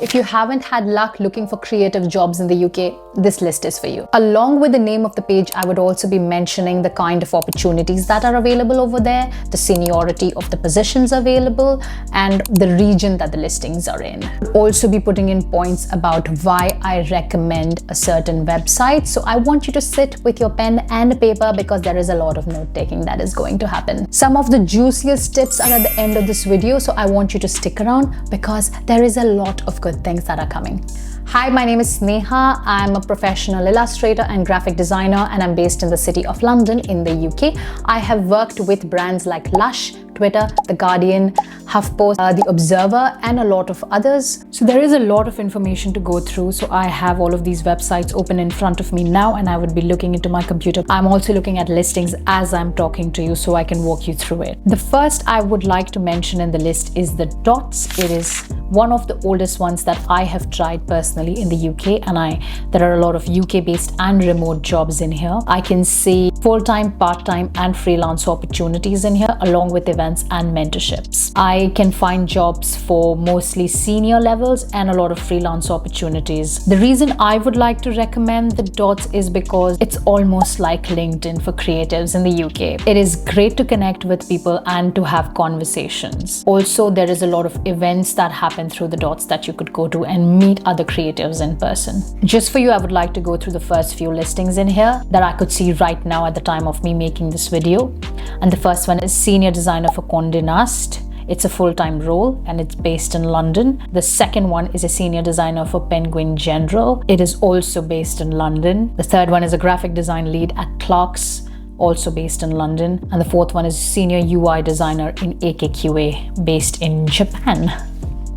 If you haven't had luck looking for creative jobs in the UK, this list is for you. Along with the name of the page, I would also be mentioning the kind of opportunities that are available over there, the seniority of the positions available, and the region that the listings are in. I'll also be putting in points about why I recommend a certain website. So I want you to sit with your pen and paper because there is a lot of note taking that is going to happen. Some of the juiciest tips are at the end of this video, so I want you to stick around because there is a lot of good things that are coming. Hi, my name is Sneha. I'm a professional illustrator and graphic designer, and I'm based in the city of London in the UK. I have worked with brands like Lush, Twitter, The Guardian, HuffPost, The Observer, and a lot of others. So there is a lot of information to go through. So I have all of these websites open in front of me now, and I would be looking into my computer. I'm also looking at listings as I'm talking to you so I can walk you through it. The first I would like to mention in the list is the Dots. It is one of the oldest ones that I have tried personally in the UK, and there are a lot of UK-based and remote jobs in here. I can see full-time, part-time, and freelance opportunities in here, along with events and mentorships. I can find jobs for mostly senior levels and a lot of freelance opportunities. The reason I would like to recommend the Dots is because it's almost like LinkedIn for creatives in the UK. It is great to connect with people and to have conversations. Also, there is a lot of events that happen through the Dots that you could go to and meet other creatives in person. Just for you, I would like to go through the first few listings in here that I could see right now at the time of me making this video. And the first one is Senior Designer for Condé Nast. It's a full-time role and it's based in London. The second one is a Senior Designer for Penguin General. It is also based in London. The third one is a Graphic Design Lead at Clarks, also based in London. And the fourth one is Senior UI Designer in AKQA, based in Japan.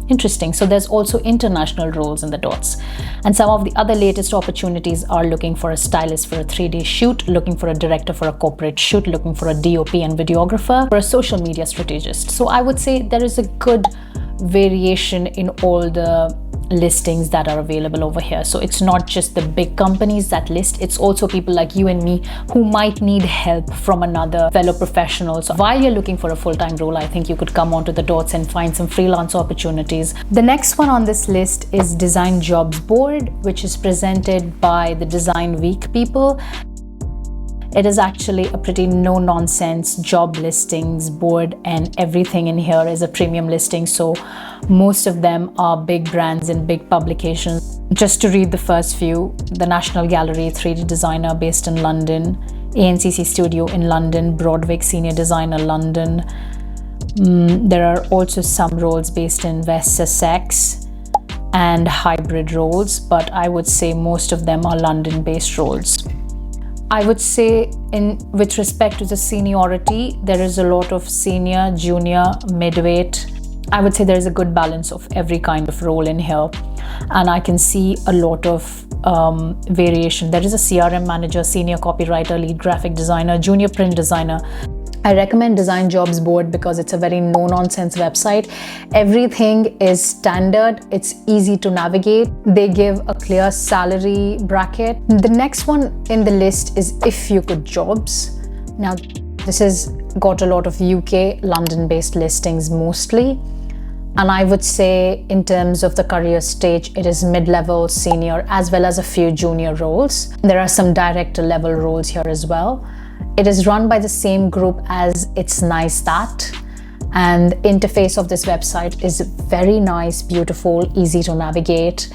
Interesting. So there's also international roles in the Dots. And some of the other latest opportunities are looking for a stylist for a 3-day shoot, looking for a director for a corporate shoot, looking for a DOP and videographer, for a social media strategist. So I would say there is a good variation in all the listings that are available over here. So it's not just the big companies that list, it's also people like you and me who might need help from another fellow professional. So while you're looking for a full-time role, I think you could come onto the Dots and find some freelance opportunities. The next one on this list is Design Jobs Board, which is presented by the Design Week people. It is actually a pretty no-nonsense job listings board, and everything in here is a premium listing. So most of them are big brands and big publications. Just to read the first few: the National Gallery 3D Designer based in London, ANCC Studio in London, Broadwick Senior Designer London. There are also some roles based in West Sussex and hybrid roles, but I would say most of them are London-based roles. I would say with respect to the seniority, there is a lot of senior, junior, midweight. I would say there is a good balance of every kind of role in here. And I can see a lot of variation. There is a CRM manager, senior copywriter, lead graphic designer, junior print designer. I recommend Design Jobs Board because it's a very no-nonsense website. Everything is standard, it's easy to navigate. They give a clear salary bracket. The next one in the list is If You Could Jobs. Now, this has got a lot of UK, London-based listings mostly. And I would say in terms of the career stage, it is mid-level, senior, as well as a few junior roles. There are some director level roles here as well. It is run by the same group as It's Nice That, and the interface of this website is very nice, beautiful, easy to navigate,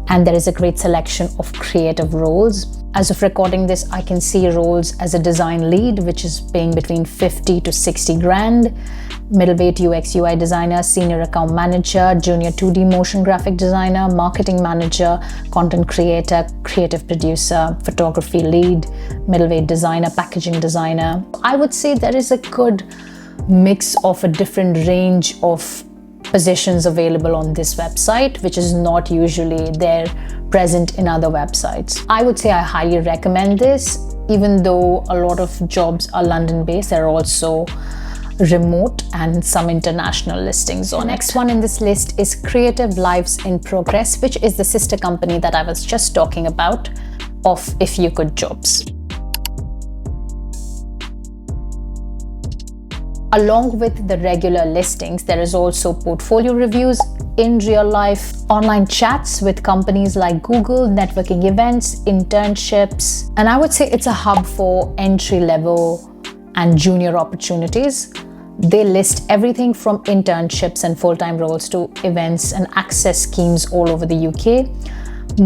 and there is a great selection of creative roles. As of recording this, I can see roles as a design lead, which is paying between 50 to 60 grand, middleweight UX UI designer, senior account manager, junior 2D motion graphic designer, marketing manager, content creator, creative producer, photography lead, middleweight designer, packaging designer. I would say there is a good mix of a different range of positions available on this website, which is not usually there present in other websites. I would say I highly recommend this. Even though a lot of jobs are London-based, there are also remote and some international listings on it. The next one in this list is Creative Lives in Progress, which is the sister company that I was just talking about of If You Could Jobs. Along with the regular listings, there is also portfolio reviews, in real life online chats with companies like Google, networking events, internships, and I would say it's a hub for entry level and junior opportunities. They list everything from internships and full-time roles to events and access schemes all over the UK.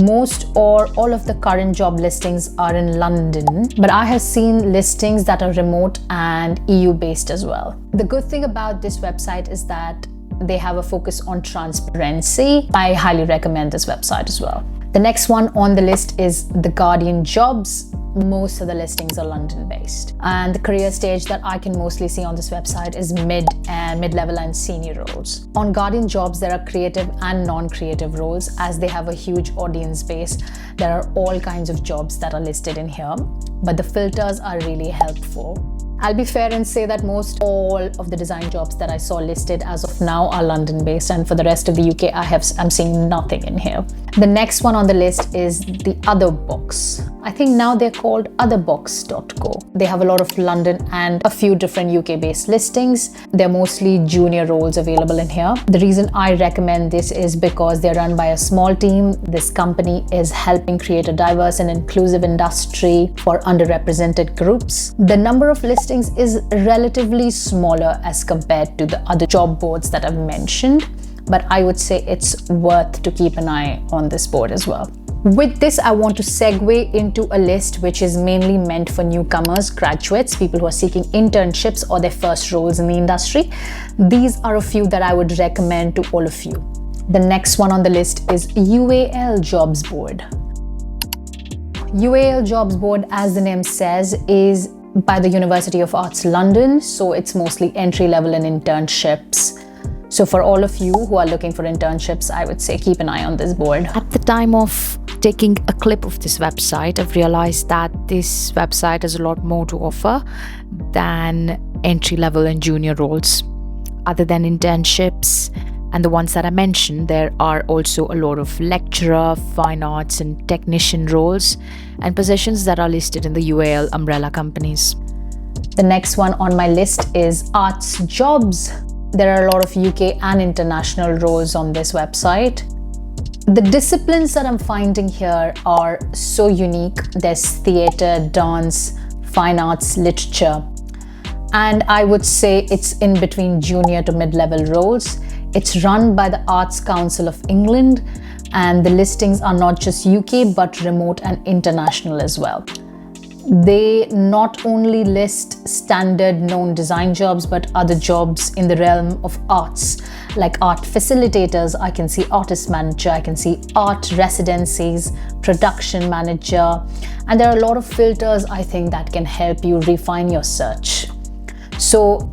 Most or all of the current job listings are in London, but I have seen listings that are remote and EU based as well. The good thing about this website is that they have a focus on transparency. I highly recommend this website as well. The next one on the list is The Guardian Jobs. Most of the listings are London based. And the career stage that I can mostly see on this website is mid-level and senior roles. On Guardian Jobs, there are creative and non-creative roles. As they have a huge audience base, there are all kinds of jobs that are listed in here, but the filters are really helpful. I'll be fair and say that most all of the design jobs that I saw listed as of now are London based, and for the rest of the UK I'm seeing nothing in here. The next one on the list is the Other Box. I think now they're called otherbox.co. They have a lot of London and a few different UK based listings. They're mostly junior roles available in here. The reason I recommend this is because they're run by a small team. This company is helping create a diverse and inclusive industry for underrepresented groups. The number of listings is relatively smaller as compared to the other job boards that I've mentioned, but I would say it's worth to keep an eye on this board as well. With this, I want to segue into a list which is mainly meant for newcomers, graduates, people who are seeking internships or their first roles in the industry. These are a few that I would recommend to all of you. The next one on the list is UAL Jobs Board. UAL Jobs Board, as the name says, is by the University of Arts London, so it's mostly entry level and internships. So for all of you who are looking for internships, I would say keep an eye on this board. At the time of taking a clip of this website, I've realized that this website has a lot more to offer than entry level and junior roles. Other than internships and the ones that I mentioned, there are also a lot of lecturer, fine arts and technician roles and positions that are listed in the UAL umbrella companies. The next one on my list is Arts Jobs. There are a lot of UK and international roles on this website. The disciplines that I'm finding here are so unique. There's theatre, dance, fine arts, literature. And I would say it's in between junior to mid-level roles. It's run by the Arts Council of England, and the listings are not just UK but remote and international as well. They not only list standard known design jobs but other jobs in the realm of arts, like art facilitators. I can see artist manager, I can see art residencies, production manager, and there are a lot of filters I think that can help you refine your search. So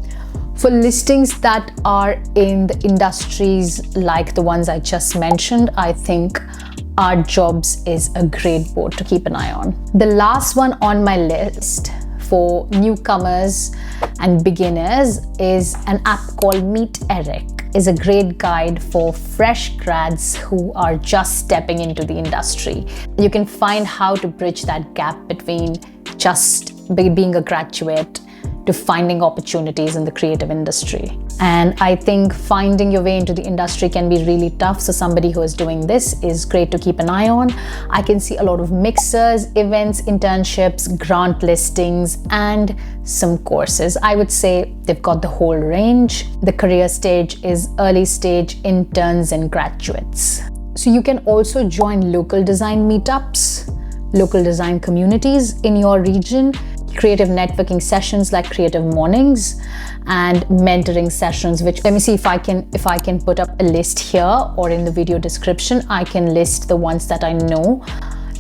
for listings that are in the industries like the ones I just mentioned, I think Art Jobs is a great board to keep an eye on. The last one on my list for newcomers and beginners is an app called Meet Eric. It's a great guide for fresh grads who are just stepping into the industry. You can find how to bridge that gap between just being a graduate to finding opportunities in the creative industry. And I think finding your way into the industry can be really tough. So somebody who is doing this is great to keep an eye on. I can see a lot of mixers, events, internships, grant listings, and some courses. I would say they've got the whole range. The career stage is early stage, interns and graduates. So you can also join local design meetups, local design communities in your region, creative networking sessions like creative mornings, and mentoring sessions, which let me see if I can put up a list here, or in the video description I can list the ones that I know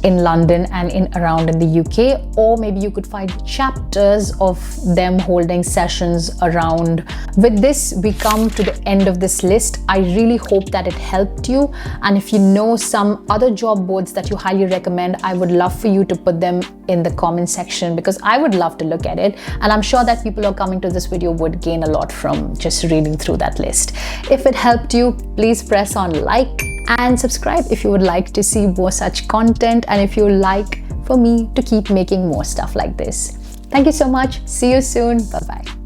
in London and in around in the UK, or maybe you could find chapters of them holding sessions around. With this, we come to the end of this list. I really hope that it helped you, and if you know some other job boards that you highly recommend, I would love for you to put them in the comment section, because I would love to look at it, and I'm sure that people who are coming to this video would gain a lot from just reading through that list. If it helped you, please press on like and subscribe if you would like to see more such content, and if you would like for me to keep making more stuff like this. Thank you so much. See you soon. Bye-bye.